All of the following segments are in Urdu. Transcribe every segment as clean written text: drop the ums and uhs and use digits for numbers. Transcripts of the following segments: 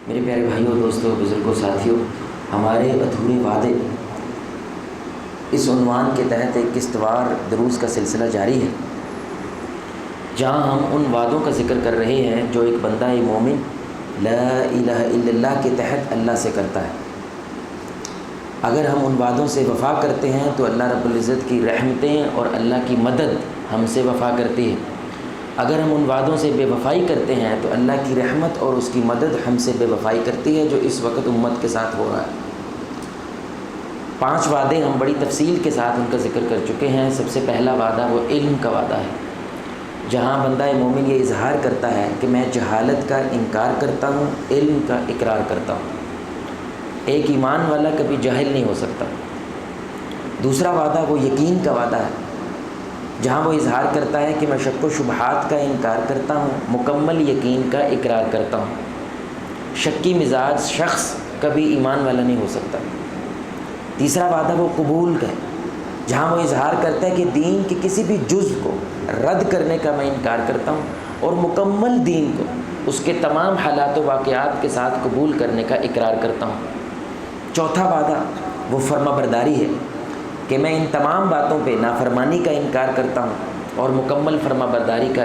میرے پیارے بھائیوں، دوستوں، بزرگوں، ساتھیوں، ہمارے ادھورے وعدے اس عنوان کے تحت ایک قسطوار دروس کا سلسلہ جاری ہے، جہاں ہم ان وعدوں کا ذکر کر رہے ہیں جو ایک بندہ مومن لا الہ الا اللہ کے تحت اللہ سے کرتا ہے۔ اگر ہم ان وعدوں سے وفا کرتے ہیں تو اللہ رب العزت کی رحمتیں اور اللہ کی مدد ہم سے وفا کرتی ہے۔ اگر ہم ان وعدوں سے بے وفائی کرتے ہیں تو اللہ کی رحمت اور اس کی مدد ہم سے بے وفائی کرتی ہے، جو اس وقت امت کے ساتھ ہو رہا ہے۔ 5 وعدے ہم بڑی تفصیل کے ساتھ ان کا ذکر کر چکے ہیں۔ سب سے پہلا وعدہ وہ علم کا وعدہ ہے، جہاں بندہ مومن یہ اظہار کرتا ہے کہ میں جہالت کا انکار کرتا ہوں، علم کا اقرار کرتا ہوں۔ ایک ایمان والا کبھی جاہل نہیں ہو سکتا۔ دوسرا وعدہ وہ یقین کا وعدہ ہے، جہاں وہ اظہار کرتا ہے کہ میں شک و شبہات کا انکار کرتا ہوں، مکمل یقین کا اقرار کرتا ہوں۔ شکی مزاج شخص کبھی ایمان والا نہیں ہو سکتا۔ تیسرا وعدہ وہ قبول کا ہے، جہاں وہ اظہار کرتا ہے کہ دین کے کسی بھی جز کو رد کرنے کا میں انکار کرتا ہوں اور مکمل دین کو اس کے تمام حالات و واقعات کے ساتھ قبول کرنے کا اقرار کرتا ہوں۔ چوتھا وعدہ وہ فرما برداری ہے کہ میں ان تمام باتوں پہ نافرمانی کا انکار کرتا ہوں اور مکمل فرما برداری کا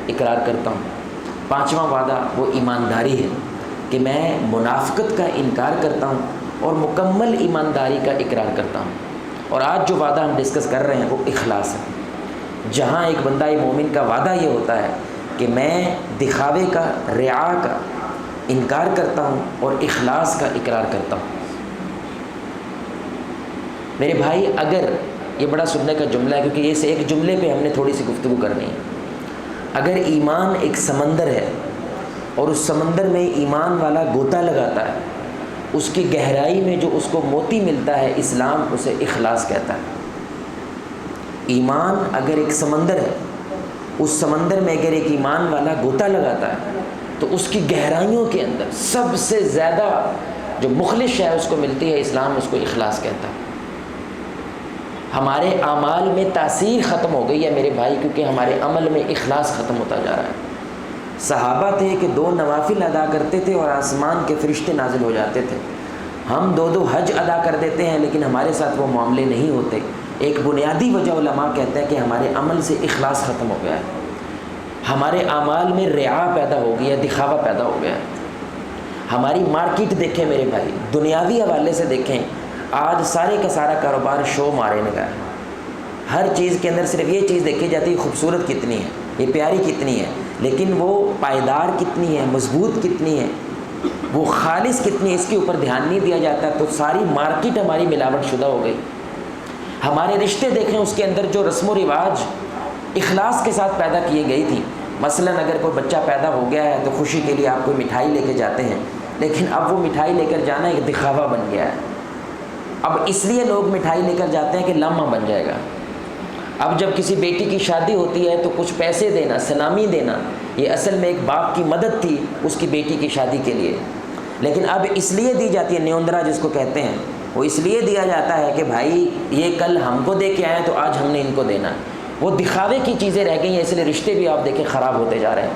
اقرار کرتا ہوں۔ پانچواں وعدہ وہ ایمانداری ہے کہ میں منافقت کا انکار کرتا ہوں اور مکمل ایمانداری کا اقرار کرتا ہوں۔ اور آج جو وعدہ ہم ڈسکس کر رہے ہیں وہ اخلاص ہے، جہاں ایک بندہ مومن کا وعدہ یہ ہوتا ہے کہ میں دکھاوے کا، ریا کا انکار کرتا ہوں اور اخلاص کا اقرار کرتا ہوں۔ میرے بھائی، اگر یہ بڑا سننے کا جملہ ہے کیونکہ اس ایک جملے پہ ہم نے تھوڑی سی گفتگو کرنی ہے۔ اگر ایمان ایک سمندر ہے اور اس سمندر میں ایمان والا غوطہ لگاتا ہے، اس کی گہرائی میں جو اس کو موتی ملتا ہے، اسلام اسے اخلاص کہتا ہے۔ ایمان اگر ایک سمندر ہے، اس سمندر میں اگر ایک ایمان والا غوطہ لگاتا ہے تو اس کی گہرائیوں کے اندر سب سے زیادہ جو مخلص ہے اس کو ملتی ہے، اسلام اس کو اخلاص کہتا ہے۔ ہمارے اعمال میں تاثیر ختم ہو گئی ہے میرے بھائی، کیونکہ ہمارے عمل میں اخلاص ختم ہوتا جا رہا ہے۔ صحابہ تھے کہ 2 نوافل ادا کرتے تھے اور آسمان کے فرشتے نازل ہو جاتے تھے۔ ہم 2 حج ادا کر دیتے ہیں لیکن ہمارے ساتھ وہ معاملے نہیں ہوتے۔ ایک بنیادی وجہ علماء کہتے ہیں کہ ہمارے عمل سے اخلاص ختم ہو گیا ہے، ہمارے اعمال میں ریا پیدا ہو گیا ہے، دکھاوا پیدا ہو گیا ہے۔ ہماری مارکیٹ دیکھیں میرے بھائی، دنیاوی حوالے سے دیکھیں، آج سارے کا سارا کاروبار شو مارے لگا ہے۔ ہر چیز کے اندر صرف یہ چیز دیکھی جاتی ہے، خوبصورت کتنی ہے، یہ پیاری کتنی ہے، لیکن وہ پائیدار کتنی ہے، مضبوط کتنی ہے، وہ خالص کتنی ہے، اس کے اوپر دھیان نہیں دیا جاتا۔ تو ساری مارکیٹ ہماری ملاوٹ شدہ ہو گئی۔ ہمارے رشتے دیکھیں، اس کے اندر جو رسم و رواج اخلاص کے ساتھ پیدا کی گئی تھی، مثلا اگر کوئی بچہ پیدا ہو گیا ہے تو خوشی کے لیے آپ کوئی مٹھائی لے کے جاتے ہیں، لیکن اب وہ مٹھائی لے کر جانا ایک دکھاوا بن گیا ہے۔ اب اس لیے لوگ مٹھائی لے کر جاتے ہیں کہ لمحہ بن جائے گا۔ اب جب کسی بیٹی کی شادی ہوتی ہے تو کچھ پیسے دینا، سلامی دینا، یہ اصل میں ایک باپ کی مدد تھی اس کی بیٹی کی شادی کے لیے، لیکن اب اس لیے دی جاتی ہے، نیوندرا جس کو کہتے ہیں، وہ اس لیے دیا جاتا ہے کہ بھائی یہ کل ہم کو دے کے آئے تو آج ہم نے ان کو دینا ہے۔ وہ دکھاوے کی چیزیں رہ گئی ہیں، اس لیے رشتے بھی آپ دیکھیں خراب ہوتے جا رہے ہیں۔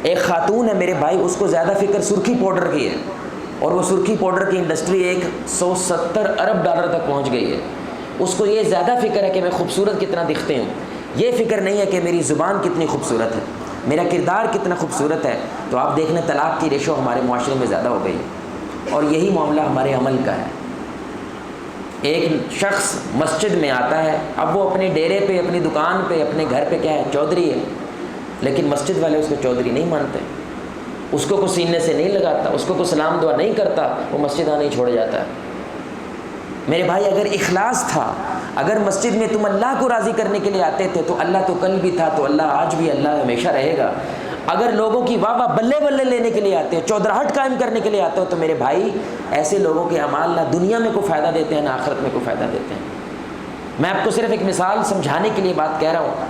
ایک خاتون ہے میرے بھائی، اس کو زیادہ فکر سرخی پاؤڈر کی ہے، اور وہ سرخی پاؤڈر کی انڈسٹری 170 ارب ڈالر تک پہنچ گئی ہے۔ اس کو یہ زیادہ فکر ہے کہ میں خوبصورت کتنا دکھتے ہوں، یہ فکر نہیں ہے کہ میری زبان کتنی خوبصورت ہے، میرا کردار کتنا خوبصورت ہے۔ تو آپ دیکھ لیں طلاق کی ریشو ہمارے معاشرے میں زیادہ ہو گئی ہے، اور یہی معاملہ ہمارے عمل کا ہے۔ ایک شخص مسجد میں آتا ہے، اب وہ اپنے ڈیرے پہ، اپنی دکان پہ، اپنے گھر پہ کیا ہے، چودھری ہے، لیکن مسجد والے اس کو چودھری نہیں مانتے، اس کو کوئی سینے سے نہیں لگاتا، اس کو کوئی سلام دعا نہیں کرتا، وہ مسجد آنا ہی چھوڑ جاتا ہے۔ میرے بھائی، اگر اخلاص تھا، اگر مسجد میں تم اللہ کو راضی کرنے کے لیے آتے تھے تو اللہ تو کل بھی تھا، تو اللہ آج بھی اللہ ہمیشہ رہے گا۔ اگر لوگوں کی واہ واہ بلے بلے لینے کے لیے آتے ہو، چودراہٹ قائم کرنے کے لیے آتے ہو، تو میرے بھائی ایسے لوگوں کے اعمال نہ دنیا میں کوئی فائدہ دیتے ہیں نہ آخرت میں کوئی فائدہ دیتے ہیں۔ میں آپ کو صرف ایک مثال سمجھانے کے لیے بات کہہ رہا ہوں۔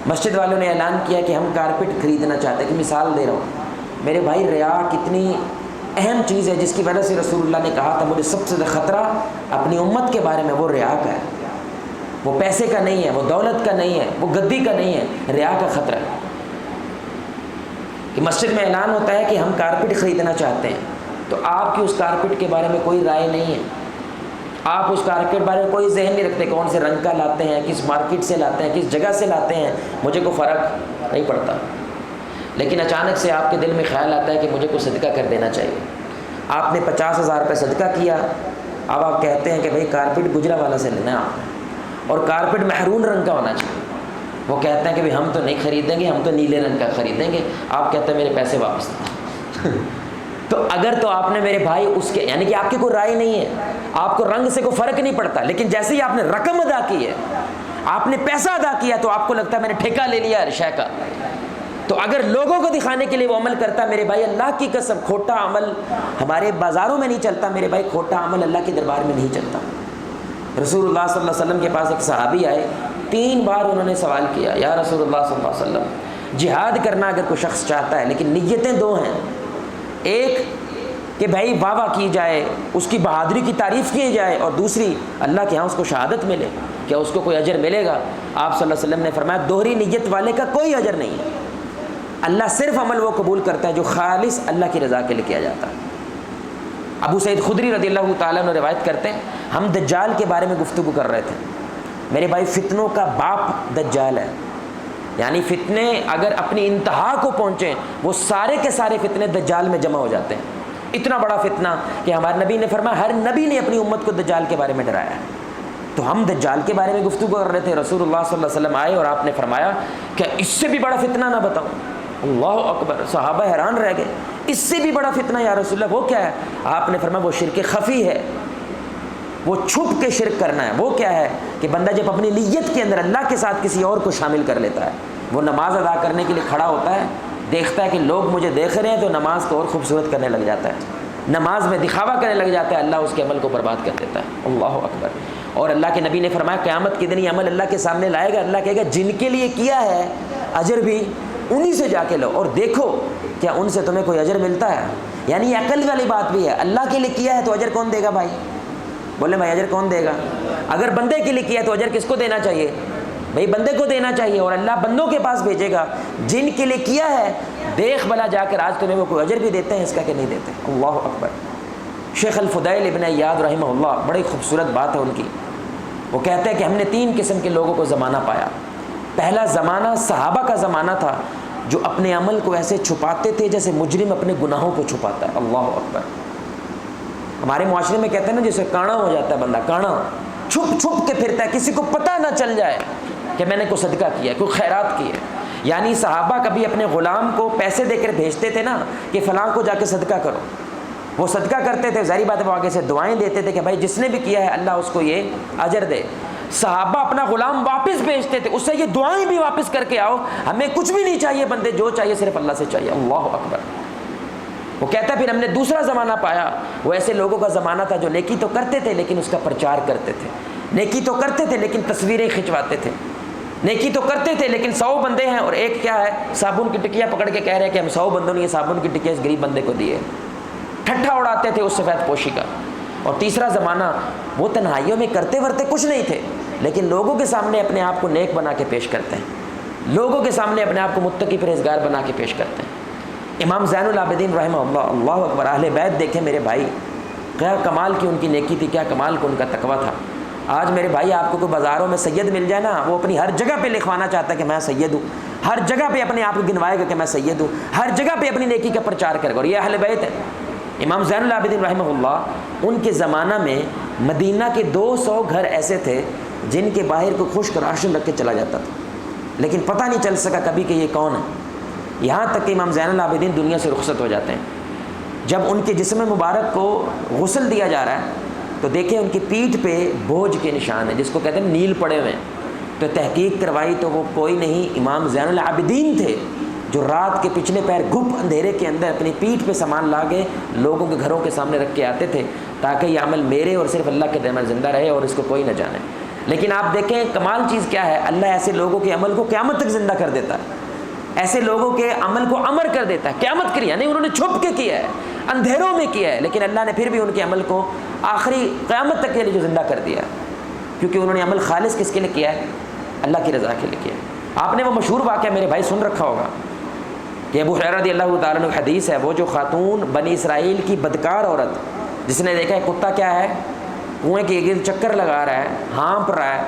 مسجد والوں نے اعلان کیا کہ ہم کارپیٹ خریدنا چاہتے ہیں، کہ مثال دے رہا ہوں۔ میرے بھائی، ریا کتنی اہم چیز ہے جس کی وجہ سے رسول اللہ نے کہا تھا مجھے سب سے زیادہ خطرہ اپنی امت کے بارے میں وہ ریا کا ہے۔ وہ پیسے کا نہیں ہے، وہ دولت کا نہیں ہے، وہ گدی کا نہیں ہے، ریا کا خطرہ ہے۔ کہ مسجد میں اعلان ہوتا ہے کہ ہم کارپیٹ خریدنا چاہتے ہیں، تو آپ کی اس کارپیٹ کے بارے میں کوئی رائے نہیں ہے، آپ اس کارپیٹ کے بارے میں کوئی ذہن نہیں رکھتے کون سے رنگ کا لاتے ہیں، کس مارکیٹ سے لاتے ہیں، کس جگہ سے لاتے ہیں، مجھے کوئی فرق نہیں پڑتا، لیکن اچانک سے آپ کے دل میں خیال آتا ہے کہ مجھے کوئی صدقہ کر دینا چاہیے۔ آپ نے 50,000 روپے صدقہ کیا، اب آپ کہتے ہیں کہ بھئی کارپیٹ گجرا والا سے لینا ہے آپ نے، اور کارپیٹ محرون رنگ کا ہونا چاہیے۔ وہ کہتے ہیں کہ بھئی ہم تو نہیں خریدیں گے، ہم تو نیلے رنگ کا خریدیں گے، آپ کہتے ہیں میرے پیسے واپس دو۔ تو اگر تو آپ نے میرے بھائی اس کے یعنی کہ آپ کی کوئی رائے نہیں ہے، آپ کو رنگ سے کوئی فرق نہیں پڑتا، لیکن جیسے ہی آپ نے رقم ادا کی ہے، آپ نے پیسہ ادا کیا، تو آپ کو لگتا ہے میں نے ٹھیکہ لے لیا ہر شے کا۔ تو اگر لوگوں کو دکھانے کے لیے وہ عمل کرتا، میرے بھائی اللہ کی قسم کھوٹا عمل ہمارے بازاروں میں نہیں چلتا، میرے بھائی کھوٹا عمل اللہ کے دربار میں نہیں چلتا۔ رسول اللہ صلی اللہ علیہ وسلم کے پاس ایک صحابی آئے، 3 بار انہوں نے سوال کیا، یا رسول اللہ صلی اللہ علیہ وسلم، جہاد کرنا اگر کوئی شخص چاہتا ہے لیکن نیتیں 2 ہیں، ایک کہ بھائی واہ واہ کی جائے، اس کی بہادری کی تعریف کی جائے، اور دوسری اللہ کے ہاں اس کو شہادت ملے، کیا اس کو کوئی اجر ملے گا؟ آپ صلی اللہ علیہ وسلم نے فرمایا دوہری نیت والے کا کوئی اجر نہیں ہے، اللہ صرف عمل وہ قبول کرتا ہے جو خالص اللہ کی رضا کے لیے کیا جاتا ہے۔ ابو سعید خدری رضی اللہ تعالیٰ عنہ روایت کرتے ہیں، ہم دجال کے بارے میں گفتگو کر رہے تھے، میرے بھائی فتنوں کا باپ دجال ہے، یعنی فتنے اگر اپنی انتہا کو پہنچیں وہ سارے کے سارے فتنے دجال میں جمع ہو جاتے ہیں۔ اتنا بڑا فتنہ کہ ہمارے نبی نے فرمایا ہر نبی نے اپنی امت کو دجال کے بارے میں ڈرایا ہے۔ تو ہم دجال کے بارے میں گفتگو کر رہے تھے، رسول اللہ صلی اللہ علیہ وسلم آئے اور آپ نے فرمایا کہ اس سے بھی بڑا فتنہ نہ بتاؤں؟ اللہ اکبر، صحابہ حیران رہ گئے، اس سے بھی بڑا فتنہ یا رسول اللہ، وہ کیا ہے؟ آپ نے فرمایا وہ شرک خفی ہے، وہ چھپ کے شرک کرنا ہے۔ وہ کیا ہے کہ بندہ جب اپنی نیت کے اندر اللہ کے ساتھ کسی اور کو شامل کر لیتا ہے، وہ نماز ادا کرنے کے لیے کھڑا ہوتا ہے، دیکھتا ہے کہ لوگ مجھے دیکھ رہے ہیں تو نماز کو اور خوبصورت کرنے لگ جاتا ہے، نماز میں دکھاوا کرنے لگ جاتا ہے، اللہ اس کے عمل کو برباد کر دیتا ہے۔ اللہ اکبر۔ اور اللہ کے نبی نے فرمایا قیامت کے دن یہ عمل اللہ کے سامنے لائے گا، اللہ کہے گا جن کے لیے کیا ہے اجر بھی انہی سے جا کے لو اور دیکھو کیا ان سے تمہیں کوئی اجر ملتا ہے۔ یعنی یہ عقل والی بات بھی ہے، اللہ کے لیے کیا ہے تو اجر کون دے گا بھائی؟ بولے بھائی اجر کون دے گا؟ اگر بندے کے لیے کیا ہے تو اجر کس کو دینا چاہیے؟ بھائی بندے کو دینا چاہیے، اور اللہ بندوں کے پاس بھیجے گا جن کے لیے کیا ہے، دیکھ بھلا جا کر آج تمہیں وہ کوئی اجر بھی دیتے ہیں اس کا کہ نہیں دیتے۔ اللہ اکبر۔ شیخ الفضیل ابن عیاض رحمہ اللہ، بڑی خوبصورت بات ہے ان کی، وہ کہتے ہیں کہ ہم نے 3 قسم کے لوگوں کو زمانہ پایا۔ پہلا زمانہ صحابہ کا زمانہ تھا جو اپنے عمل کو ایسے چھپاتے تھے جیسے مجرم اپنے گناہوں کو چھپاتا ہے۔ اللہ اکبر۔ ہمارے معاشرے میں کہتے ہیں نا جیسے کانا ہو جاتا ہے بندہ، کانا چھپ چھپ کے پھرتا ہے، کسی کو پتہ نہ چل جائے کہ میں نے کوئی صدقہ کیا ہے، کوئی خیرات کی ہے۔ یعنی صحابہ کبھی اپنے غلام کو پیسے دے کر بھیجتے تھے نا کہ فلاں کو جا کے صدقہ کرو، وہ صدقہ کرتے تھے، ظاہری بات ہے وہ آگے سے دعائیں دیتے تھے کہ بھائی جس نے بھی کیا ہے اللہ اس کو یہ اجر دے۔ صحابہ اپنا غلام واپس بھیجتے تھے، اس سے یہ دعائیں بھی واپس کر کے آؤ، ہمیں کچھ بھی نہیں چاہیے بندے، جو چاہیے صرف اللہ سے چاہیے۔ اللہ اکبر۔ وہ کہتا ہے پھر ہم نے دوسرا زمانہ پایا، وہ ایسے لوگوں کا زمانہ تھا جو نیکی تو کرتے تھے لیکن اس کا پرچار کرتے تھے، نیکی تو کرتے تھے لیکن تصویریں کھنچواتے تھے، نیکی تو کرتے تھے لیکن 100 بندے ہیں اور ایک کیا ہے صابن کی ٹکیاں پکڑ کے کہہ رہے ہیں کہ ہم 100 بندوں نے یہ صابن کی ٹکیاں اس غریب بندے کو دیے، ٹھٹھا اڑاتے تھے اس سفید پوشی کا۔ اور تیسرا زمانہ وہ تنہائیوں میں کرتے ورتے کچھ نہیں تھے لیکن لوگوں کے سامنے اپنے آپ کو نیک بنا کے پیش کرتے ہیں، لوگوں کے سامنے اپنے آپ کو متقی پرہیزگار بنا کے پیش کرتے ہیں۔ امام زین العابدین رحمہ اللہ، اللہ اکبر، اہل بیت دیکھیں میرے بھائی، کیا کمال کی ان کی نیکی تھی، کیا کمال کی ان کا تقویٰ تھا۔ آج میرے بھائی آپ کو کوئی بازاروں میں سید مل جائے نا، وہ اپنی ہر جگہ پہ لکھوانا چاہتا ہے کہ میں سید ہوں، ہر جگہ پہ اپنے آپ کو گنوائے گا کہ میں سید ہوں، ہر جگہ پہ اپنی نیکی کا پرچار کرے گا، اور یہ اہل بیت ہے۔ امام زین العابدین رحمہ اللہ، ان کے زمانہ میں مدینہ کے 200 گھر ایسے تھے جن کے باہر کو خشک راشن رکھ کے چلا جاتا تھا، لیکن پتہ نہیں چل سکا کبھی کہ یہ کون ہے، یہاں تک کہ امام زین العابدین دنیا سے رخصت ہو جاتے ہیں۔ جب ان کے جسم مبارک کو غسل دیا جا رہا ہے تو دیکھیں ان کی پیٹھ پہ بوجھ کے نشان ہیں جس کو کہتے ہیں نیل پڑے ہوئے ہیں، تو تحقیق کروائی تو وہ کوئی نہیں، امام زین العابدین تھے جو رات کے پچھلے پیر گھپ اندھیرے کے اندر اپنی پیٹھ پہ سامان لا کے لوگوں کے گھروں کے سامنے رکھ کے آتے تھے تاکہ یہ عمل میرے اور صرف اللہ کے دم زندہ رہے اور اس کو کوئی نہ جانے۔ لیکن آپ دیکھیں کمال چیز کیا ہے، اللہ ایسے لوگوں کے عمل کو قیامت تک زندہ کر دیتا ہے، ایسے لوگوں کے عمل کو امر کر دیتا ہے قیامت کے لیے، یعنی انہوں نے چھپ کے کیا ہے، اندھیروں میں کیا ہے، لیکن اللہ نے پھر بھی ان کے عمل کو آخری قیامت تک کے لیے جو زندہ کر دیا ہے، کیونکہ انہوں نے عمل خالص کس کے لیے کیا ہے، اللہ کی رضا کے لیے کیا ہے۔ آپ نے وہ مشہور واقعہ میرے بھائی سن رکھا ہوگا، کہ ابو ہریرہ رضی اللہ تعالیٰ عنہ حدیث ہے، وہ جو خاتون بنی اسرائیل کی بدکار عورت جس نے دیکھا ہے کتا کیا ہے کنویں کے گرد چکر لگا رہا ہے، ہانپ رہا ہے،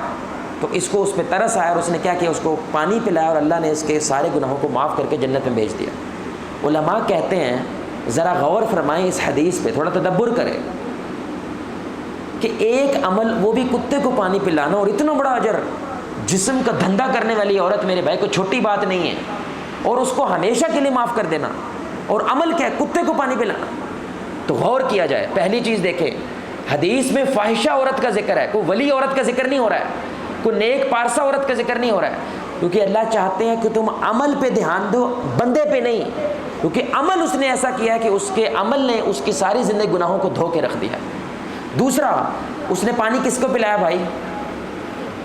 تو اس کو اس پہ ترس آیا اور اس نے کیا کیا، اس کو پانی پلایا اور اللہ نے اس کے سارے گناہوں کو معاف کر کے جنت میں بھیج دیا۔ علماء کہتے ہیں ذرا غور فرمائیں اس حدیث پہ، تھوڑا تدبر کریں کہ ایک عمل وہ بھی کتے کو پانی پلانا اور اتنا بڑا اجر، جسم کا دھندا کرنے والی عورت میرے بھائی کوئی چھوٹی بات نہیں ہے، اور اس کو ہمیشہ کے لیے معاف کر دینا، اور عمل کیا ہے کتے کو پانی پلانا۔ تو غور کیا جائے، پہلی چیز دیکھیں حدیث میں فاحشہ عورت کا ذکر ہے، کوئی ولی عورت کا ذکر نہیں ہو رہا ہے، کوئی نیک پارسا عورت کا ذکر نہیں ہو رہا ہے، کیونکہ اللہ چاہتے ہیں کہ تم عمل پہ دھیان دو، بندے پہ نہیں، کیونکہ عمل اس نے ایسا کیا ہے کہ اس کے عمل نے اس کی ساری زندگی گناہوں کو دھو کے رکھ دیا۔ دوسرا، اس نے پانی کس کو پلایا بھائی؟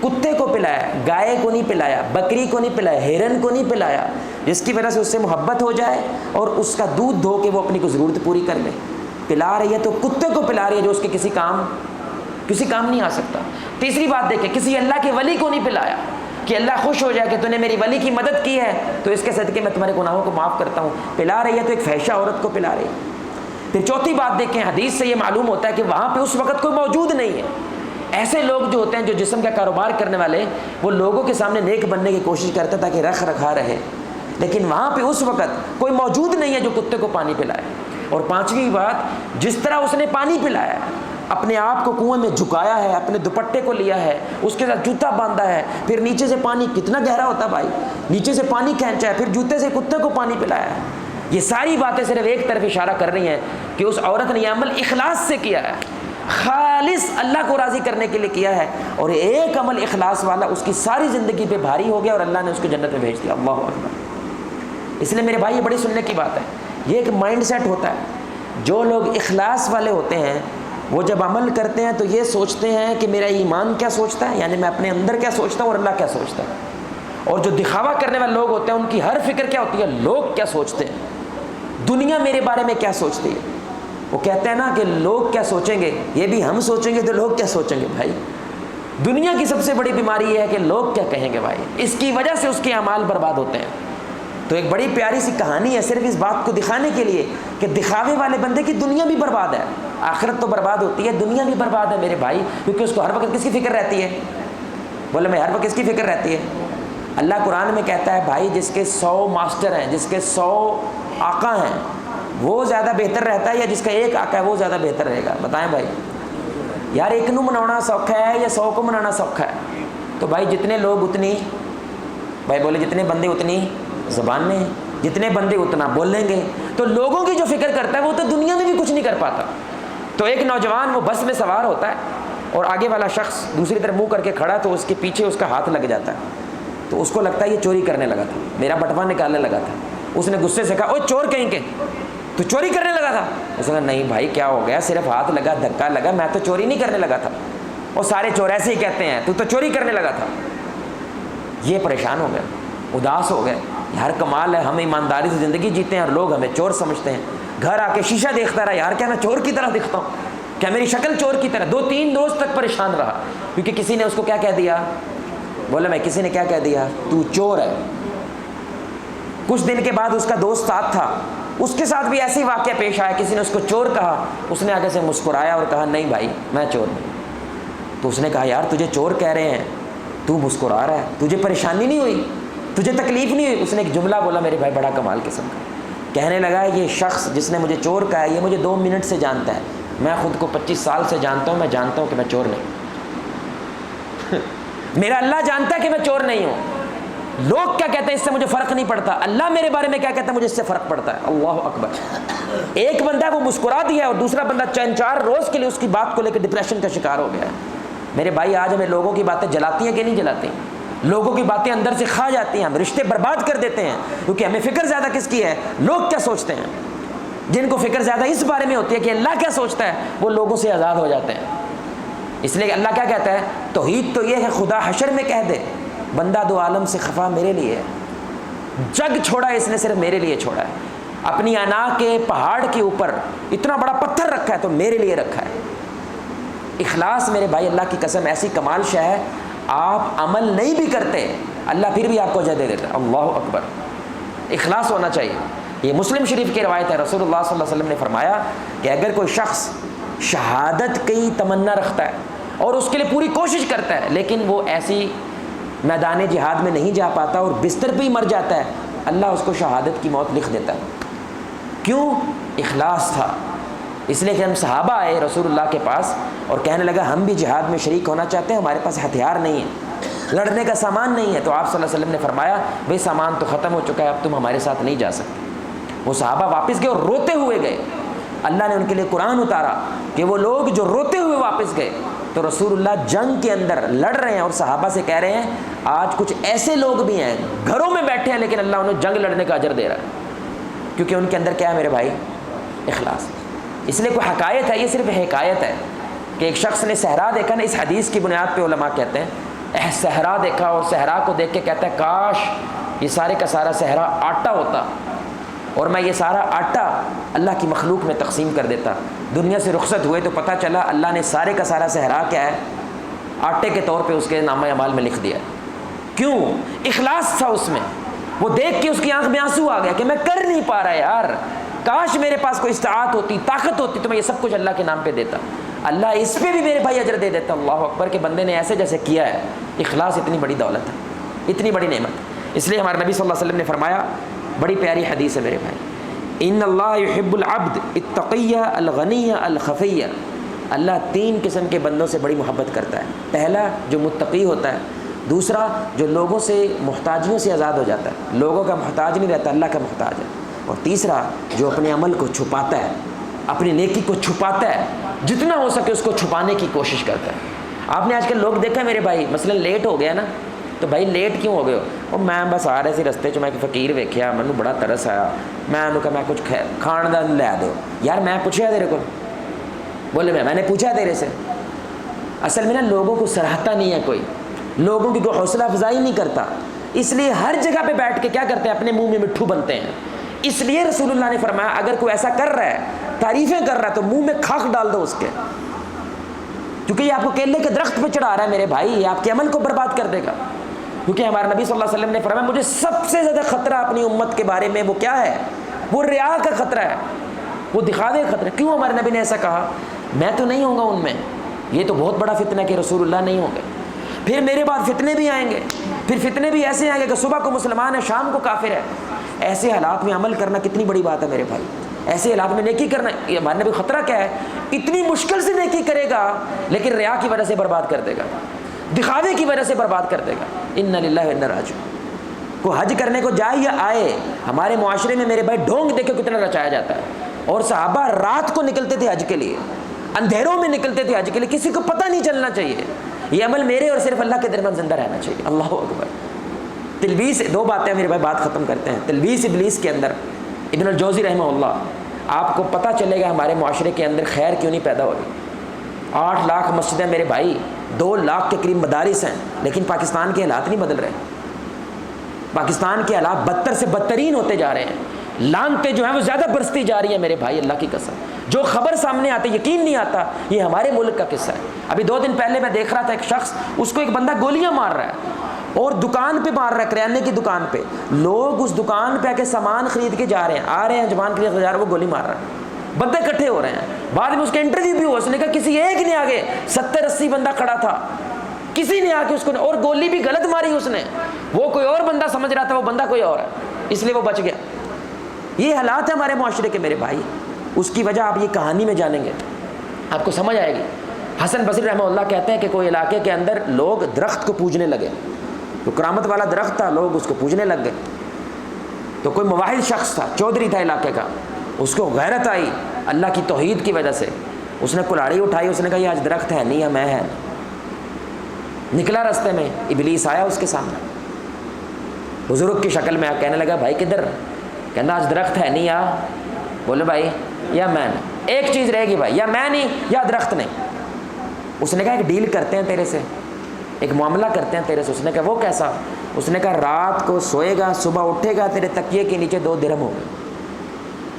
کتے کو پلایا، گائے کو نہیں پلایا، بکری کو نہیں پلایا، ہرن کو نہیں پلایا، جس کی وجہ سے اس سے محبت ہو جائے اور اس کا دودھ دھو کے وہ اپنی کوئی ضرورت پوری کر لے۔ پلا رہی ہے تو کتے کو پلا رہی ہے جو اس کے کسی کام نہیں آ سکتا۔ تیسری بات دیکھیں، کسی اللہ کے ولی کو نہیں پلایا کہ اللہ خوش ہو جائے کہ تو نے میری ولی کی مدد کی ہے تو اس کے صدقے میں تمہارے گناہوں کو معاف کرتا ہوں۔ پلا رہی ہے تو ایک فحشہ عورت کو پلا رہی ہے۔ پھر چوتھی بات دیکھیں، حدیث سے یہ معلوم ہوتا ہے کہ وہاں پہ اس وقت کوئی موجود نہیں ہے۔ ایسے لوگ جو ہوتے ہیں جو جسم کا کاروبار کرنے والے، وہ لوگوں کے سامنے نیک بننے کی کوشش کرتے ہیں تاکہ رکھ رکھا رہے، لیکن وہاں پہ اس وقت کوئی موجود نہیں ہے جو کتے کو پانی پلائے۔ اور پانچویں بات، جس طرح اس نے پانی پلایا ہے، اپنے آپ کو کنویں میں جھکایا ہے، اپنے دوپٹے کو لیا ہے، اس کے ساتھ جوتا باندھا ہے، پھر نیچے سے پانی کتنا گہرا ہوتا ہے بھائی، نیچے سے پانی کھینچا ہے، پھر جوتے سے کتے کو پانی پلایا ہے۔ یہ ساری باتیں صرف ایک طرف اشارہ کر رہی ہیں کہ اس عورت نے یہ عمل اخلاص سے کیا ہے، خالص اللہ کو راضی کرنے کے لیے کیا ہے، اور ایک عمل اخلاص والا اس کی ساری زندگی پہ بھاری ہو گیا اور اللہ نے اس کو جنت میں بھیج دیا۔ اللہ اکبر۔ اس لیے میرے بھائی یہ بڑی سننے کی بات ہے، یہ ایک مائنڈ سیٹ ہوتا ہے۔ جو لوگ اخلاص والے ہوتے ہیں وہ جب عمل کرتے ہیں تو یہ سوچتے ہیں کہ میرا ایمان کیا سوچتا ہے، یعنی میں اپنے اندر کیا سوچتا ہوں اور اللہ کیا سوچتا ہے۔ اور جو دکھاوا کرنے والے لوگ ہوتے ہیں ان کی ہر فکر کیا ہوتی ہے، لوگ کیا سوچتے ہیں، دنیا میرے بارے میں کیا سوچتی ہے۔ وہ کہتے ہیں نا کہ لوگ کیا سوچیں گے، یہ بھی ہم سوچیں گے تو لوگ کیا سوچیں گے۔ بھائی دنیا کی سب سے بڑی بیماری یہ ہے کہ لوگ کیا کہیں گے، بھائی اس کی وجہ سے اس کے اعمال برباد ہوتے ہیں۔ تو ایک بڑی پیاری سی کہانی ہے صرف اس بات کو دکھانے کے لیے کہ دکھاوے والے بندے کی دنیا بھی برباد ہے، آخرت تو برباد ہوتی ہے، دنیا بھی برباد ہے میرے بھائی، کیونکہ اس کو ہر وقت کس کی فکر رہتی ہے، بولے میں ہر وقت کس کی فکر رہتی ہے۔ اللہ قرآن میں کہتا ہے بھائی جس کے 100 ماسٹر ہیں، جس کے 100 آقا ہیں، وہ زیادہ بہتر رہتا ہے یا جس کا ایک آقا ہے وہ زیادہ بہتر رہے گا؟ بتائیں بھائی، یار ایک نو منانا سوکھا ہے یا 100 کو منانا سوکھا ہے؟ تو بھائی جتنے لوگ اتنی، بھائی بولے جتنے بندے اتنی زبان میں ہیں، جتنے بندے اتنا بولیں گے۔ تو لوگوں کی جو فکر کرتا ہے وہ تو دنیا میں بھی کچھ نہیں کر پاتا۔ تو ایک نوجوان وہ بس میں سوار ہوتا ہے اور آگے والا شخص دوسری طرف منہ کر کے کھڑا، تو اس کے پیچھے اس کا ہاتھ لگ جاتا ہے، تو اس کو لگتا ہے یہ چوری کرنے لگا تھا، میرا بٹوا نکالنے لگا تھا۔ اس نے غصے سے کہا اوہ چور کہیں کے، تو چوری کرنے لگا تھا؟ اس نے کہا نہیں بھائی کیا ہو گیا، صرف ہاتھ لگا، دھکا لگا، میں تو چوری نہیں کرنے لگا تھا۔ اور سارے چور ایسے ہی کہتے ہیں تو چوری کرنے لگا تھا۔ یہ پریشان ہو گئے، اداس ہو گئے، یار کمال ہے، ہم ایمانداری سے زندگی جیتے ہیں اور لوگ ہمیں چور سمجھتے ہیں۔ گھر آ کے شیشہ دیکھتا رہا، یار کیا میں چور کی طرح دکھتا ہوں، کیا میری شکل چور کی طرح؟ 2-3 روز تک پریشان رہا، کیونکہ کسی نے اس کو کیا کہہ دیا، بولا میں کسی نے کیا کہہ دیا، تو چور ہے۔ کچھ دن کے بعد اس کا دوست ساتھ تھا، اس کے ساتھ بھی ایسی واقعہ پیش آیا، کسی نے اس کو چور کہا، اس نے آگے سے مسکرایا اور کہا نہیں بھائی میں چور نہیں۔ تو اس نے کہا یار تجھے چور کہہ رہے ہیں، تو مسکرا رہا ہے، تجھے پریشانی نہیں ہوئی، تجھے تکلیف نہیں ہوئی؟ اس نے ایک جملہ بولا میرے بھائی بڑا کمال قسم کا، کہنے لگا یہ شخص جس نے مجھے چور کہا ہے یہ مجھے 2 منٹ سے جانتا ہے، میں خود کو 25 سال سے جانتا ہوں، میں جانتا ہوں کہ میں چور نہیں۔ میرا اللہ جانتا ہے کہ میں چور نہیں ہوں، لوگ کیا کہتے ہیں اس سے مجھے فرق نہیں پڑتا، اللہ میرے بارے میں کیا کہتا ہے مجھے اس سے فرق پڑتا ہے۔ اللہ اکبر۔ ایک بندہ وہ مسکرا دیا اور دوسرا بندہ 3-4 روز کے لیے اس کی بات کو لے کے ڈپریشن کا شکار ہو گیا ہے۔ میرے بھائی آج ہمیں لوگوں کی باتیں جلاتی ہیں کہ نہیں جلاتی؟ لوگوں کی باتیں اندر سے کھا جاتی ہیں، ہم رشتے برباد کر دیتے ہیں، کیونکہ ہمیں فکر زیادہ کس کی ہے، لوگ کیا سوچتے ہیں۔ جن کو فکر زیادہ اس بارے میں ہوتی ہے کہ اللہ کیا سوچتا ہے، وہ لوگوں سے آزاد ہو جاتے ہیں۔ اس لیے اللہ کیا کہتا ہے، توحید تو یہ ہے خدا حشر میں کہہ دے بندہ 2 عالم سے خفا میرے لیے ہے، جگ چھوڑا ہے اس نے صرف میرے لیے چھوڑا ہے، اپنی انا کے پہاڑ کے اوپر اتنا بڑا پتھر رکھا ہے تو میرے لیے رکھا ہے۔ اخلاص میرے بھائی اللہ کی قسم ایسی کمال شے ہے، آپ عمل نہیں بھی کرتے اللہ پھر بھی آپ کو اجر دے دیتا ہے۔ اللہ اکبر۔ اخلاص ہونا چاہیے. یہ مسلم شریف کی روایت ہے. رسول اللہ صلی اللہ علیہ وسلم نے فرمایا کہ اگر کوئی شخص شہادت کی تمنا رکھتا ہے اور اس کے لیے پوری کوشش کرتا ہے لیکن وہ ایسی میدان جہاد میں نہیں جا پاتا اور بستر پہ ہی مر جاتا ہے, اللہ اس کو شہادت کی موت لکھ دیتا ہے. کیوں؟ اخلاص تھا. اس لیے کہ ہم صحابہ آئے رسول اللہ کے پاس اور کہنے لگا ہم بھی جہاد میں شریک ہونا چاہتے ہیں, ہمارے پاس ہتھیار نہیں ہے, لڑنے کا سامان نہیں ہے. تو آپ صلی اللہ علیہ وسلم نے فرمایا بھائی سامان تو ختم ہو چکا ہے, اب تم ہمارے ساتھ نہیں جا سکتے. وہ صحابہ واپس گئے اور روتے ہوئے گئے. اللہ نے ان کے لیے قرآن اتارا کہ وہ لوگ جو روتے ہوئے واپس گئے, تو رسول اللہ جنگ کے اندر لڑ رہے ہیں اور صحابہ سے کہہ رہے ہیں آج کچھ ایسے لوگ بھی ہیں گھروں میں بیٹھے ہیں لیکن اللہ انہیں جنگ لڑنے کا اجر دے رہا ہے, کیونکہ ان کے اندر کیا ہے میرے بھائی؟ اخلاص. اس لیے کوئی حکایت ہے, یہ صرف حکایت ہے کہ ایک شخص نے صحرا دیکھا نا, اس حدیث کی بنیاد پہ علماء کہتے ہیں صحرا دیکھا اور صحرا کو دیکھ کے کہتا ہے کاش یہ سارے کا سارا صحرا آٹا ہوتا اور میں یہ سارا آٹا اللہ کی مخلوق میں تقسیم کر دیتا. دنیا سے رخصت ہوئے تو پتہ چلا اللہ نے سارے کا سارا صحرا کیا ہے, آٹے کے طور پہ اس کے نامہ اعمال میں لکھ دیا. کیوں؟ اخلاص تھا اس میں. وہ دیکھ کے اس کی آنکھ میں آنسو آ گیا کہ میں کر نہیں پا رہا یار, کاش میرے پاس کوئی استطاعت ہوتی, طاقت ہوتی تو میں یہ سب کچھ اللہ کے نام پہ دیتا. اللہ اس پہ بھی میرے بھائی اجر دے دیتا. اللہ اکبر کہ بندے نے ایسے جیسے کیا ہے. اخلاص اتنی بڑی دولت ہے, اتنی بڑی نعمت. اس لیے ہمارے نبی صلی اللہ علیہ وسلم نے فرمایا, بڑی پیاری حدیث ہے میرے بھائی, ان اللہ یحب العبد التقیہ الغنیہ الخفیہ. اللہ 3 قسم کے بندوں سے بڑی محبت کرتا ہے. پہلا جو متقی ہوتا ہے, دوسرا جو لوگوں سے محتاجیوں سے آزاد ہو جاتا ہے, لوگوں کا محتاج نہیں رہتا, اللہ کا محتاج ہے, اور تیسرا جو اپنے عمل کو چھپاتا ہے, اپنی نیکی کو چھپاتا ہے, جتنا ہو سکے اس کو چھپانے کی کوشش کرتا ہے. آپ نے آج کل لوگ دیکھا میرے بھائی, مثلا لیٹ ہو گیا نا تو بھائی لیٹ کیوں ہو گئے ہو؟ اور میں بس آ رہے سی رستے چ میں ایک فقیر ویکھیا, مینوں بڑا ترس آیا, میں انہوں کہا میں کچھ کھان دا لے دو. یار میں پوچھا تیرے کو, بولے میں نے پوچھا تیرے سے. اصل میں نا لوگوں کو سراہتا نہیں ہے کوئی, لوگوں کی کوئی حوصلہ افزائی نہیں کرتا, اس لیے ہر جگہ پہ بیٹھ کے کیا کرتے ہیں, اپنے منہ میں مٹھو بنتے ہیں. اس لیے رسول اللہ نے فرمایا اگر کوئی ایسا کر رہا ہے, تعریفیں کر رہا ہے, تو منہ میں خاک ڈال دو اس کے, کیونکہ یہ آپ کو کیلے کے درخت پہ چڑھا رہا ہے میرے بھائی, یہ آپ کے عمل کو برباد کر دے گا. کیونکہ ہمارے نبی صلی اللہ علیہ وسلم نے فرمایا مجھے سب سے زیادہ خطرہ اپنی امت کے بارے میں وہ کیا ہے, وہ ریا کا خطرہ ہے, وہ دکھاوے کا خطرہ. کیوں ہمارے نبی نے ایسا کہا؟ میں تو نہیں ہوں گا ان میں, یہ تو بہت بڑا فتنہ ہے کہ رسول اللہ نہیں ہوں گے. پھر میرے بعد فتنے بھی آئیں گے, پھر فتنے بھی ایسے آئیں گے کہ صبح کو مسلمان ہے شام کو کافر ہے. ایسے حالات میں عمل کرنا کتنی بڑی بات ہے میرے بھائی, ایسے حالات میں نیکی کرنا. یہ ہمارے نبی خطرہ کیا ہے, اتنی مشکل سے نیکی کرے گا لیکن ریا کی وجہ سے برباد کر دے گا, دکھاوے کی وجہ سے برباد کر دے گا. انا للہ و انا راجعون. کو حج کرنے کو جائے یا آئے, ہمارے معاشرے میں میرے بھائی ڈھونگ دیکھو کتنا رچایا جاتا ہے. اور صحابہ رات کو نکلتے تھے حج کے لیے, اندھیروں میں نکلتے تھے حج کے لیے, کسی کو پتہ نہیں چلنا چاہیے. یہ عمل میرے اور صرف اللہ کے درمیان زندہ رہنا چاہیے. اللہ اکبر. تلبیس, 2 باتیں میرے بھائی بات ختم کرتے ہیں. تلبیس ابلیس کے اندر ابن الجوزی رحمہ اللہ, آپ کو پتہ چلے گا ہمارے معاشرے کے اندر خیر کیوں نہیں پیدا ہو رہی. 8 لاکھ مسجدیں میرے بھائی, 2 لاکھ کے قریب مدارس ہیں, لیکن پاکستان کے حالات نہیں بدل رہے. پاکستان کے حالات بدتر سے بدترین ہوتے جا رہے ہیں. لعنتیں جو ہیں وہ زیادہ برستی جا رہی ہیں میرے بھائی, اللہ کی قسم. جو خبر سامنے آتی یقین نہیں آتا یہ ہمارے ملک کا قصہ ہے. ابھی 2 دن پہلے میں دیکھ رہا تھا ایک شخص, اس کو ایک بندہ گولیاں مار رہا ہے اور دکان پہ مار رہا ہے, کریانے کی دکان پہ. لوگ اس دکان پہ آ کے سامان خرید کے جا رہے ہیں, آ رہے ہیں سامان خرید کے جا رہے ہیں, وہ گولی مار رہا ہے. بندے اکٹھے ہو رہے ہیں. بعد میں اس کا انٹرویو بھی ہوا, اس نے کہا کسی ایک نے آگے 70-80 بندہ کھڑا تھا, کسی نے آ کے اس کو, اور گولی بھی غلط ماری اس نے. وہ کوئی اور بندہ سمجھ رہا تھا, وہ بندہ کوئی اور ہے, اس لیے وہ بچ گیا. یہ حالات ہیں ہمارے معاشرے کے میرے بھائی. اس کی وجہ آپ یہ کہانی میں جانیں گے, آپ کو سمجھ آئے گی. حسن بصری رحمہ اللہ کہتے ہیں کہ کوئی علاقے کے اندر لوگ درخت کو پوجنے لگے, تو کرامت والا درخت تھا, لوگ اس کو پوجنے لگ گئے. تو کوئی مواحد شخص تھا, چودھری تھا علاقے کا, اس کو غیرت آئی اللہ کی توحید کی وجہ سے. اس نے کلاڑی اٹھائی, اس نے کہا یہ آج درخت ہے نہیں یا میں ہے. نکلا راستے میں, ابلیس آیا اس کے سامنے بزرگ کی شکل میں, کہنے لگا بھائی کدھر؟ کہنا آج درخت ہے نہیں یا, بولے بھائی یا میں نہیں, ایک چیز رہے گی بھائی, یا میں نہیں یا درخت نہیں. اس نے کہا ایک ڈیل کرتے ہیں تیرے سے, ایک معاملہ کرتے ہیں تیرے سے. اس نے کہا وہ کیسا؟ اس نے کہا رات کو سوئے گا, صبح اٹھے گا, تیرے تکیے کے نیچے 2 درہم ہو گئے.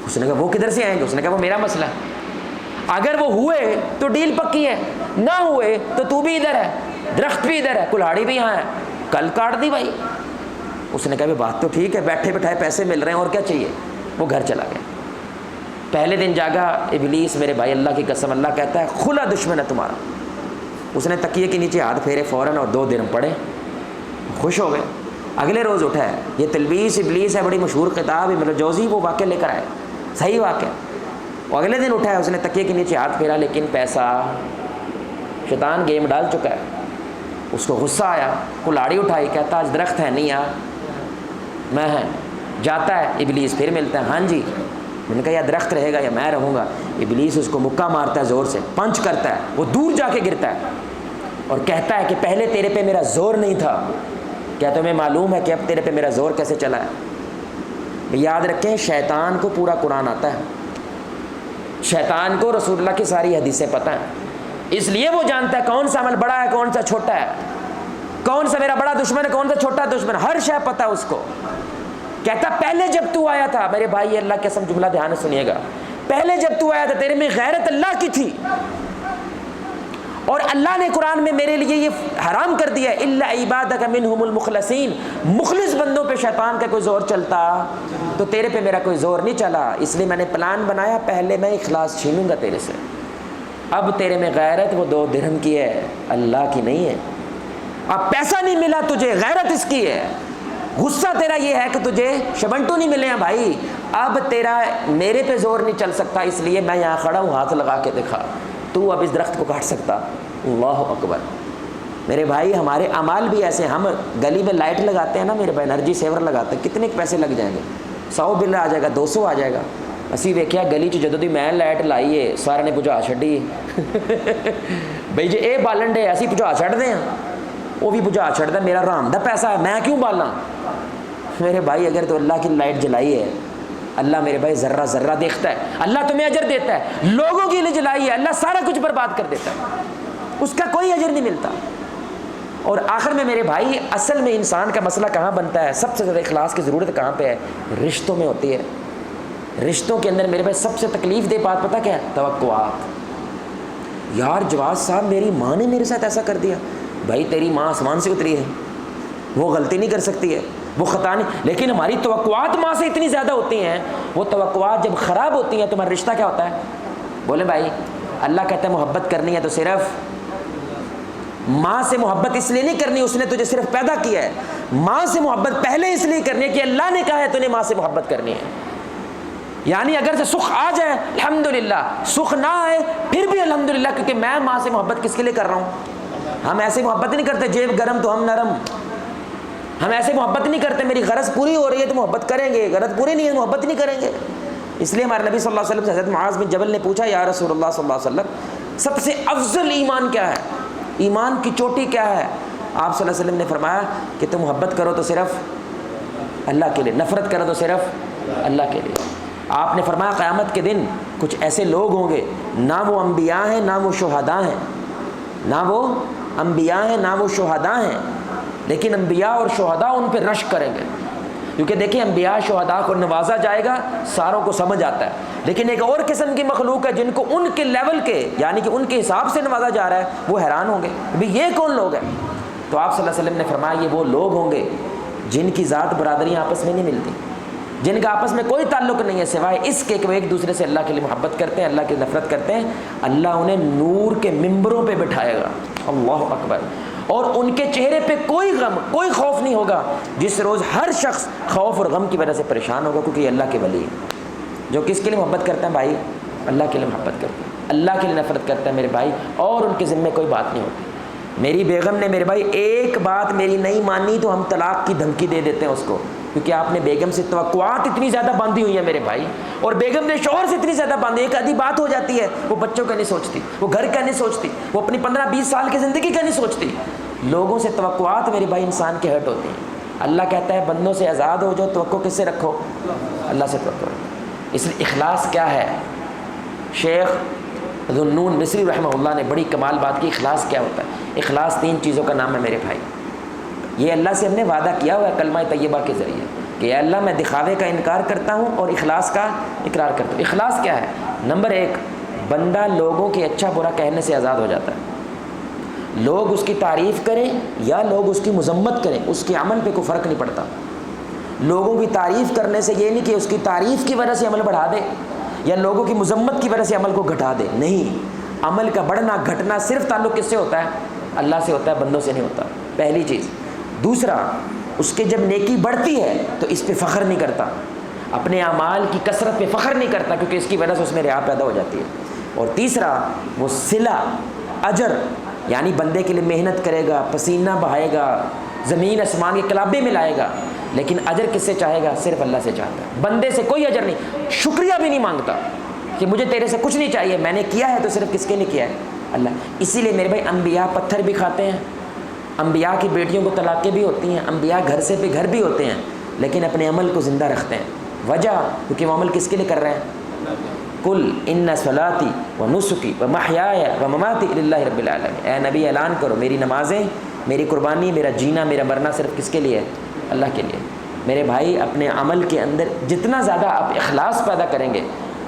اس نے کہا وہ کدھر سے آئیں گے؟ اس نے کہا وہ میرا مسئلہ ہے, اگر وہ ہوئے تو ڈیل پکی ہے, نہ ہوئے تو بھی ادھر ہے, درخت بھی ادھر ہے, کلاڑی بھی یہاں ہے, کل کاٹ دی بھائی. اس نے کہا بات تو ٹھیک ہے، بیٹھے بٹھائے پیسے مل رہے ہیں اور کیا چاہیے، وہ گھر چلا گیا۔ پہلے دن جاگا ابلیس، میرے بھائی اللہ کی قسم، اللہ کہتا ہے کھلا دشمن ہے تمہارا۔ اس نے تکیے کے نیچے ہاتھ پھیرے فوراً اور 2 درہم پڑے، خوش ہو گئے۔ اگلے روز اٹھا ہے، یہ تلبیس ابلیس ہے، بڑی مشہور کتاب ابن الجوزی، وہ واقعہ لے کر آئے، صحیح واقعہ۔ اور اگلے دن اٹھا ہے، اس نے تکیے کے نیچے ہاتھ پھیرا، لیکن پیسہ، شیطان گیم ڈال چکا ہے۔ اس کو غصہ آیا، کلاڑی اٹھائی، کہتا آج درخت ہے نہیں یار، میں ہے۔ جاتا ہے ابلیس، پھر ملتا ہے، ہاں جی۔ میں نے کہا یا درخت رہے گا یا میں رہوں گا۔ ابلیس اس کو مکہ مارتا ہے، زور سے پنچ کرتا ہے، وہ دور جا کے گرتا ہے اور کہتا ہے کہ پہلے تیرے پہ میرا زور نہیں تھا، کیا تمہیں معلوم ہے کہ اب تیرے پہ میرا زور کیسے چلا ہے؟ یاد رکھیں شیطان کو پورا قرآن آتا ہے، شیطان کو رسول اللہ کی ساری حدیثیں پتہ ہیں، اس لیے وہ جانتا ہے کون سا عمل بڑا ہے کون سا چھوٹا ہے، کون سا میرا بڑا دشمن ہے کون سا چھوٹا دشمن، ہر شے پتہ ہے اس کو۔ کہتا پہلے جب تو آیا تھا، میرے بھائی اللہ کی قسم جملہ دھیان سے سنیے گا، پہلے جب تو آیا تھا تیرے میں غیرت اللہ کی تھی، اور اللہ نے قرآن میں میرے لیے یہ حرام کر دیا ہے الا عبادک منہم المخلصین، مخلص بندوں پہ شیطان کا کوئی زور چلتا تو تیرے پہ میرا کوئی زور نہیں چلا، اس لیے میں نے پلان بنایا پہلے میں اخلاص چھینوں گا تیرے سے۔ اب تیرے میں غیرت وہ 2 درہم کی ہے، اللہ کی نہیں ہے۔ اب پیسہ نہیں ملا تجھے، غیرت اس کی ہے، غصہ تیرا یہ ہے کہ تجھے شبنٹو نہیں ملے ہیں بھائی، اب تیرا میرے پہ زور نہیں چل سکتا، اس لیے میں یہاں کھڑا ہوں، ہاتھ لگا کے دکھا، تو اب اس درخت کو کاٹ سکتا۔ اللہ اکبر۔ میرے بھائی ہمارے اعمال بھی ایسے ہیں، ہم گلی میں لائٹ لگاتے ہیں نا میرے بھائی، انرجی سیور لگاتے ہیں، کتنے پیسے لگ جائیں گے، 100 بل آ جائے گا، 200 آ جائے گا۔ اسی ویکھیا گلی چ جدوں دی میں لائٹ لائی ہے سارے نے بجھا چھڈی بھائی جی اے بالن ڈے اسی بجھا چھڈ دیں، وہ بھی بجھا چھڈدا، میرا رام دا پیسہ ہے میں کیوں بالاں؟ میرے بھائی اگر تو اللہ کی لائٹ جلائی ہے، اللہ میرے بھائی ذرہ ذرہ دیکھتا ہے، اللہ تمہیں اجر دیتا ہے، لوگوں کے لیے جلائی ہے اللہ سارا کچھ برباد کر دیتا ہے، اس کا کوئی اجر نہیں ملتا۔ اور آخر میں میرے بھائی اصل میں انسان کا مسئلہ کہاں بنتا ہے، سب سے زیادہ اخلاص کی ضرورت کہاں پہ ہے؟ رشتوں میں ہوتی ہے۔ رشتوں کے اندر میرے بھائی سب سے تکلیف دہ بات پتہ کیا ہے؟ توقعات۔ یار جواز صاحب میری ماں نے میرے ساتھ ایسا کر دیا، بھائی تیری ماں آسمان سے اتری ہے، وہ غلطی نہیں کر سکتی ہے، وہ خطا نہیں، لیکن ہماری توقعات ماں سے اتنی زیادہ ہوتی ہیں، وہ توقعات جب خراب ہوتی ہیں تمہارا رشتہ کیا ہوتا ہے؟ بولے بھائی اللہ کہتا ہے محبت کرنی ہے تو صرف ماں سے محبت اس لیے نہیں کرنی اس نے تجھے صرف پیدا کیا ہے، ماں سے محبت پہلے اس لیے کرنی ہے کہ اللہ نے کہا ہے تو نے ماں سے محبت کرنی ہے۔ یعنی اگر سے سکھ آ جائے الحمدللہ، سکھ نہ آئے پھر بھی الحمدللہ، کیونکہ میں ماں سے محبت کس کے لیے کر رہا ہوں؟ ہم ایسے محبت نہیں کرتے جیب گرم تو ہم نرم، ہم ایسے محبت نہیں کرتے میری غرض پوری ہو رہی ہے تو محبت کریں گے، غرض پوری نہیں ہے محبت نہیں کریں گے۔ اس لیے ہمارے نبی صلی اللہ علیہ وسلم سے حضرت معاذ بن جبل نے پوچھا یا رسول اللہ صلی اللہ علیہ وسلم سب سے افضل ایمان کیا ہے، ایمان کی چوٹی کیا ہے؟ آپ صلی اللہ علیہ وسلم نے فرمایا کہ تم محبت کرو تو صرف اللہ کے لیے، نفرت کرو تو صرف اللہ کے لیے۔ آپ نے فرمایا قیامت کے دن کچھ ایسے لوگ ہوں گے نہ وہ انبیاء ہیں نہ وہ شہداء ہیں، نہ وہ انبیاء ہیں نہ وہ شہداء ہیں، لیکن انبیاء اور شہداء ان پہ رشک کریں گے، کیونکہ دیکھیں انبیاء شہداء کو نوازا جائے گا ساروں کو سمجھ آتا ہے، لیکن ایک اور قسم کی مخلوق ہے جن کو ان کے لیول کے یعنی کہ ان کے حساب سے نوازا جا رہا ہے، وہ حیران ہوں گے بھئی یہ کون لوگ ہیں؟ تو آپ صلی اللہ علیہ وسلم نے فرمایا یہ وہ لوگ ہوں گے جن کی ذات برادریاں آپس میں نہیں ملتی، جن کا آپس میں کوئی تعلق نہیں ہے سوائے اس کے کہ وہ ایک دوسرے سے اللہ کے لیے محبت کرتے ہیں، اللہ کی نفرت کرتے ہیں، اللہ انہیں نور کے ممبروں پہ بٹھائے گا، اللہ اکبر، اور ان کے چہرے پہ کوئی غم کوئی خوف نہیں ہوگا، جس روز ہر شخص خوف اور غم کی وجہ سے پریشان ہوگا، کیونکہ یہ اللہ کے ولی ہے جو کس کے لیے محبت کرتے ہیں بھائی؟ اللہ کے لیے محبت کرتے ہیں، اللہ کے لیے نفرت کرتے ہیں میرے بھائی، اور ان کے ذمے کوئی بات نہیں ہوتی۔ میری بیگم نے میرے بھائی ایک بات میری نہیں مانی تو ہم طلاق کی دھمکی دے دیتے ہیں اس کو، کیونکہ آپ نے بیگم سے توقعات اتنی زیادہ باندھی ہوئی ہیں میرے بھائی، اور بیگم نے شوہر سے اتنی زیادہ باندھی، ایک آدھی بات ہو جاتی ہے وہ بچوں کا نہیں سوچتی، وہ گھر کا نہیں سوچتی، وہ اپنی 15-20 سال کی زندگی کا نہیں سوچتی۔ لوگوں سے توقعات میرے بھائی انسان کے ہرٹ ہوتی ہیں، اللہ کہتا ہے بندوں سے آزاد ہو جاؤ، توقع کس سے رکھو؟ اللہ سے توقع رکھو۔ اس لیے اخلاص کیا ہے؟ شیخ ذو النون مصری رحمہ اللہ نے بڑی کمال بات کی، اخلاص کیا ہوتا ہے؟ اخلاص 3 چیزوں کا نام ہے میرے بھائی، یہ اللہ سے ہم نے وعدہ کیا ہوا ہے کلمہ طیبہ کے ذریعے کہ اے اللہ میں دکھاوے کا انکار کرتا ہوں اور اخلاص کا اقرار کرتا ہوں۔ اخلاص کیا ہے؟ نمبر 1، بندہ لوگوں کے اچھا برا کہنے سے آزاد ہو جاتا ہے، لوگ اس کی تعریف کریں یا لوگ اس کی مذمت کریں اس کے عمل پہ کوئی فرق نہیں پڑتا، لوگوں کی تعریف کرنے سے یہ نہیں کہ اس کی تعریف کی وجہ سے عمل بڑھا دے یا لوگوں کی مذمت کی وجہ سے عمل کو گھٹا دے، نہیں، عمل کا بڑھنا گھٹنا صرف تعلق کس سے ہوتا ہے؟ اللہ سے ہوتا ہے، بندوں سے نہیں ہوتا، پہلی چیز۔ دوسرا، اس کے جب نیکی بڑھتی ہے تو اس پہ فخر نہیں کرتا، اپنے اعمال کی کثرت پہ فخر نہیں کرتا، کیونکہ اس کی وجہ سے اس میں ریا پیدا ہو جاتی ہے۔ اور تیسرا، وہ صلہ، اجر، یعنی بندے کے لیے محنت کرے گا، پسینہ بہائے گا، زمین آسمان کے کلابے میں لائے گا، لیکن اجر کس سے چاہے گا؟ صرف اللہ سے چاہتا ہے، بندے سے کوئی اجر نہیں، شکریہ بھی نہیں مانگتا کہ مجھے تیرے سے کچھ نہیں چاہیے، میں نے کیا ہے تو صرف کس کے لیے کیا ہے؟ اللہ۔ اسی لیے میرے بھائی انبیاء پتھر بھی کھاتے ہیں، انبیاء کی بیٹیوں کو طلاقیں بھی ہوتی ہیں، انبیاء گھر سے بھی گھر بھی ہوتے ہیں، لیکن اپنے عمل کو زندہ رکھتے ہیں۔ وجہ کیونکہ وہ عمل کس کے لیے کر رہے ہیں؟ قل ان صلاتی و نسکی و محیای و مماتی للہ رب العالمین، اے نبی اعلان کرو میری نمازیں، میری قربانی، میرا جینا، میرا مرنا صرف کس کے لیے ہے؟ اللہ کے لیے۔ میرے بھائی اپنے عمل کے اندر جتنا زیادہ آپ اخلاص پیدا کریں گے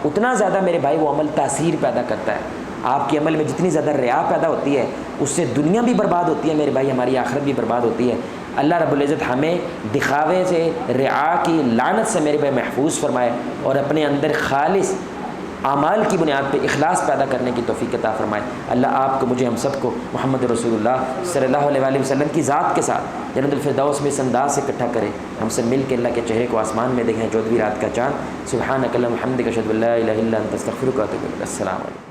اتنا زیادہ میرے بھائی وہ عمل تاثیر پیدا کرتا ہے۔ آپ کے عمل میں جتنی زیادہ ریا پیدا ہوتی ہے اس سے دنیا بھی برباد ہوتی ہے میرے بھائی، ہماری آخرت بھی برباد ہوتی ہے۔ اللہ رب العزت ہمیں دکھاوے سے، ریا کی لعنت سے میرے بھائی محفوظ فرمائے، اور اپنے اندر خالص اعمال کی بنیاد پہ اخلاص پیدا کرنے کی توفیق عطا فرمائے۔ اللہ آپ کو، مجھے، ہم سب کو محمد رسول اللہ صلی اللہ علیہ وآلہ وسلم کی ذات کے ساتھ جنت الفردوس میں اس انداز سے اکٹھا کرے، ہم سب مل کے اللہ کے چہرے کو آسمان میں دیکھیں، 14ویں رات کا چاند۔ سبحانک اللہم وبحمدک، اشہد ان لا الہ الا انت، استغفرک و اتوب الیک۔ السلام علیکم۔